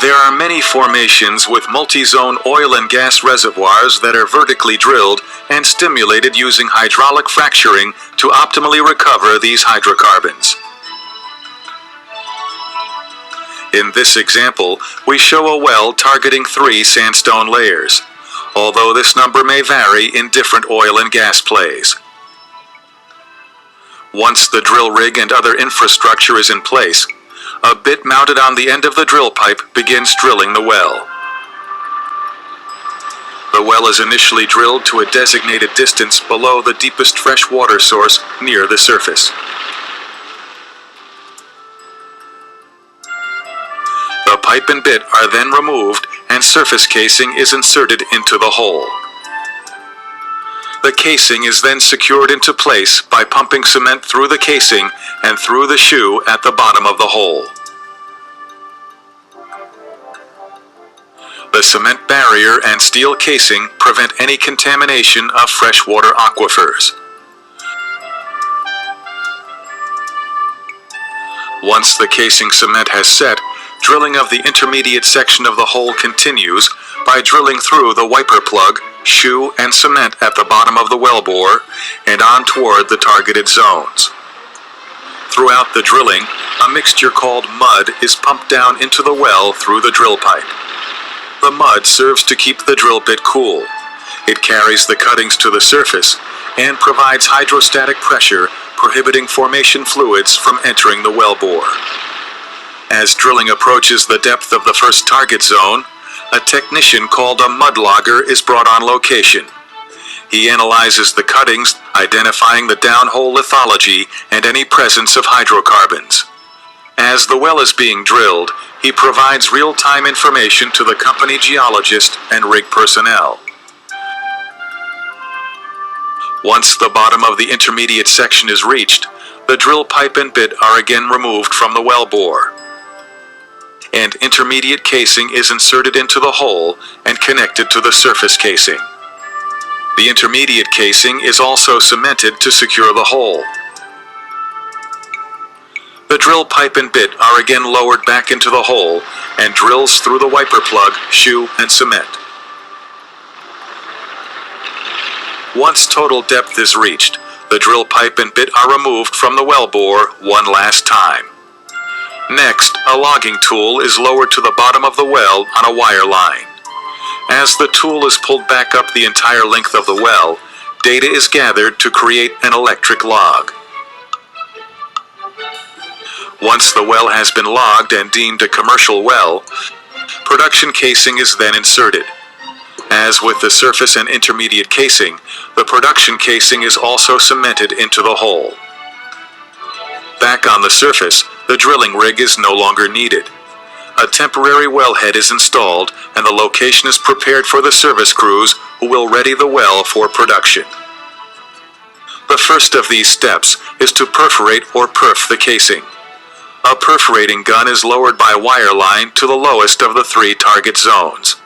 There are many formations with multi-zone oil and gas reservoirs that are vertically drilled and stimulated using hydraulic fracturing to optimally recover these hydrocarbons. In this example, we show a well targeting 3 sandstone layers, although this number may vary in different oil and gas plays. Once the drill rig and other infrastructure is in place, a bit mounted on the end of the drill pipe begins drilling the well. The well is initially drilled to a designated distance below the deepest fresh water source near the surface. The pipe and bit are then removed and surface casing is inserted into the hole. The casing is then secured into place by pumping cement through the casing and through the shoe at the bottom of the hole. The cement barrier and steel casing prevent any contamination of freshwater aquifers. Once the casing cement has set, drilling of the intermediate section of the hole continues by drilling through the wiper plug, shoe, and cement at the bottom of the wellbore and on toward the targeted zones. Throughout the drilling, a mixture called mud is pumped down into the well through the drill pipe. The mud serves to keep the drill bit cool. It carries the cuttings to the surface and provides hydrostatic pressure, prohibiting formation fluids from entering the wellbore. As drilling approaches the depth of the first target zone, a technician called a mud logger is brought on location. He analyzes the cuttings, identifying the downhole lithology and any presence of hydrocarbons. As the well is being drilled, he provides real-time information to the company geologist and rig personnel. Once the bottom of the intermediate section is reached, the drill pipe and bit are again removed from the wellbore, and intermediate casing is inserted into the hole and connected to the surface casing. The intermediate casing is also cemented to secure the hole. The drill pipe and bit are again lowered back into the hole and drills through the wiper plug, shoe, and cement. Once total depth is reached, the drill pipe and bit are removed from the wellbore one last time. Next, a logging tool is lowered to the bottom of the well on a wire line. As the tool is pulled back up the entire length of the well, data is gathered to create an electric log. Once the well has been logged and deemed a commercial well, production casing is then inserted. As with the surface and intermediate casing, the production casing is also cemented into the hole. Back on the surface, the drilling rig is no longer needed. A temporary wellhead is installed and the location is prepared for the service crews who will ready the well for production. The first of these steps is to perforate or perf the casing. A perforating gun is lowered by wire line to the lowest of the 3 target zones.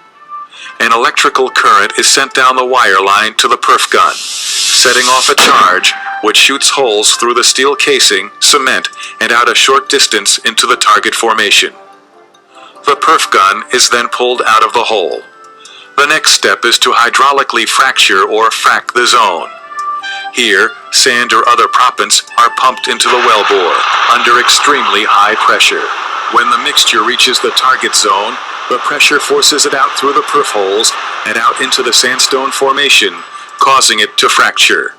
An electrical current is sent down the wire line to the perf gun, setting off a charge which shoots holes through the steel casing, cement, and out a short distance into the target formation. The perf gun is then pulled out of the hole. The next step is to hydraulically fracture or frac the zone. Here, sand or other proppants are pumped into the wellbore under extremely high pressure. When the mixture reaches the target zone, the pressure forces it out through the perf holes and out into the sandstone formation, causing it to fracture.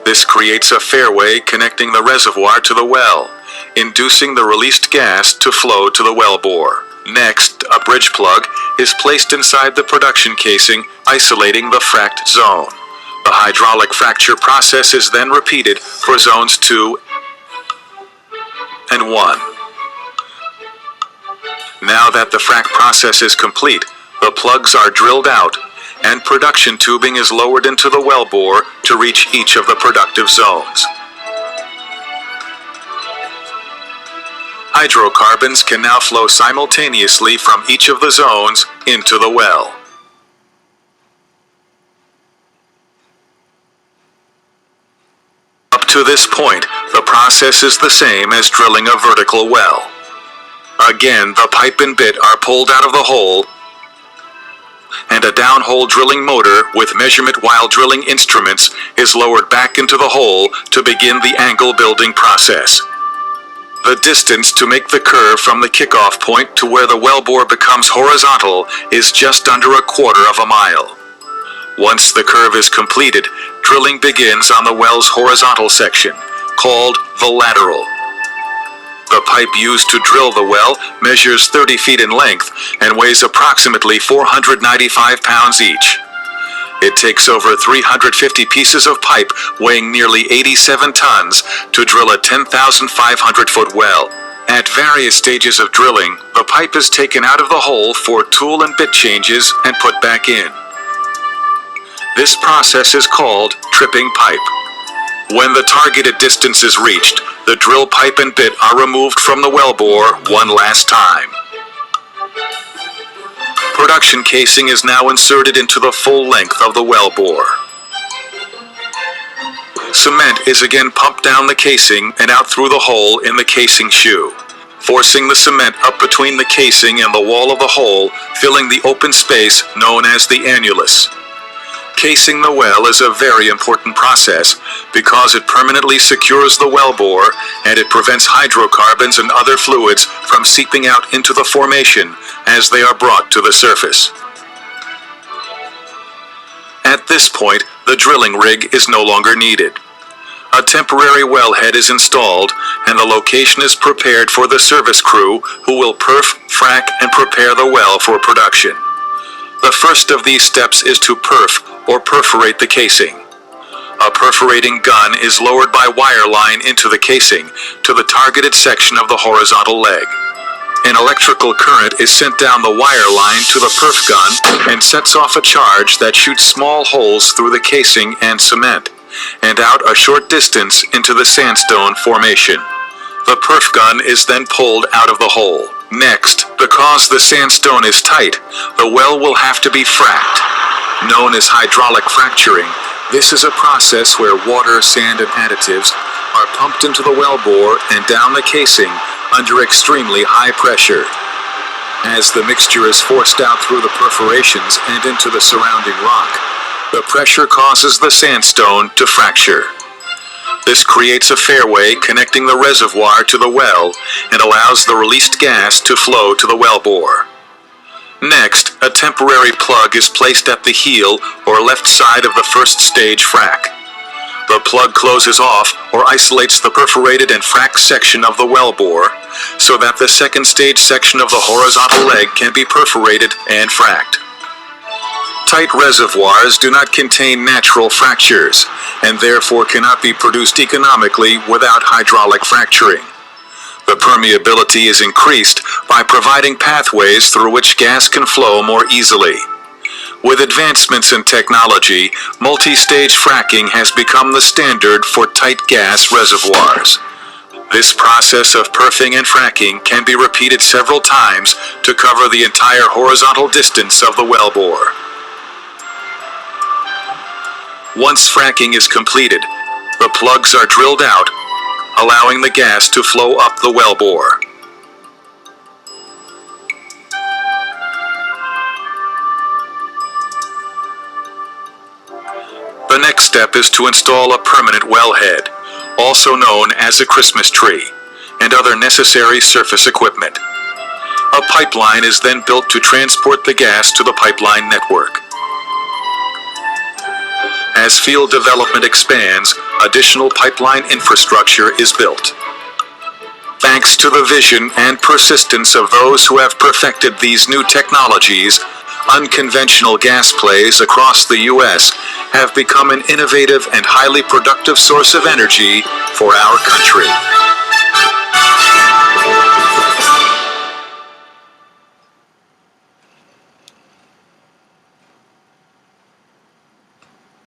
This creates a fairway connecting the reservoir to the well, inducing the released gas to flow to the wellbore. Next, a bridge plug is placed inside the production casing, isolating the fracked zone. The hydraulic fracture process is then repeated for zones 2 and 1. Now that the frac process is complete, the plugs are drilled out and production tubing is lowered into the wellbore to reach each of the productive zones. Hydrocarbons can now flow simultaneously from each of the zones into the well. Up to this point, the process is the same as drilling a vertical well. Again, the pipe and bit are pulled out of the hole, and a downhole drilling motor with measurement while drilling instruments is lowered back into the hole to begin the angle building process. The distance to make the curve from the kickoff point to where the wellbore becomes horizontal is just under 1/4 mile. Once the curve is completed, drilling begins on the well's horizontal section, called the lateral. The pipe used to drill the well measures 30 feet in length and weighs approximately 495 pounds each. It takes over 350 pieces of pipe weighing nearly 87 tons to drill a 10,500-foot well. At various stages of drilling, the pipe is taken out of the hole for tool and bit changes and put back in. This process is called tripping pipe. When the targeted distance is reached, the drill pipe and bit are removed from the wellbore one last time. Production casing is now inserted into the full length of the wellbore. Cement is again pumped down the casing and out through the hole in the casing shoe, forcing the cement up between the casing and the wall of the hole, filling the open space known as the annulus. Casing the well is a very important process because it permanently secures the wellbore and it prevents hydrocarbons and other fluids from seeping out into the formation as they are brought to the surface. At this point, the drilling rig is no longer needed. A temporary wellhead is installed and the location is prepared for the service crew who will perf, frac, and prepare the well for production. The first of these steps is to perf, or perforate the casing. A perforating gun is lowered by wire line into the casing to the targeted section of the horizontal leg. An electrical current is sent down the wire line to the perf gun and sets off a charge that shoots small holes through the casing and cement, and out a short distance into the sandstone formation. The perf gun is then pulled out of the hole. Next, because the sandstone is tight, the well will have to be fracked. Known as hydraulic fracturing, this is a process where water, sand, and additives are pumped into the wellbore and down the casing under extremely high pressure. As the mixture is forced out through the perforations and into the surrounding rock, the pressure causes the sandstone to fracture. This creates a fairway connecting the reservoir to the well and allows the released gas to flow to the wellbore. Next, a temporary plug is placed at the heel or left side of the first stage frac. The plug closes off or isolates the perforated and frac section of the wellbore so that the second stage section of the horizontal leg can be perforated and fracked. Tight reservoirs do not contain natural fractures and therefore cannot be produced economically without hydraulic fracturing. The permeability is increased by providing pathways through which gas can flow more easily. With advancements in technology, multi-stage fracking has become the standard for tight gas reservoirs. This process of perfing and fracking can be repeated several times to cover the entire horizontal distance of the wellbore. Once fracking is completed, the plugs are drilled out, allowing the gas to flow up the wellbore. The next step is to install a permanent wellhead, also known as a Christmas tree, and other necessary surface equipment. A pipeline is then built to transport the gas to the pipeline network. As field development expands, additional pipeline infrastructure is built. Thanks to the vision and persistence of those who have perfected these new technologies, unconventional gas plays across the U.S. have become an innovative and highly productive source of energy for our country.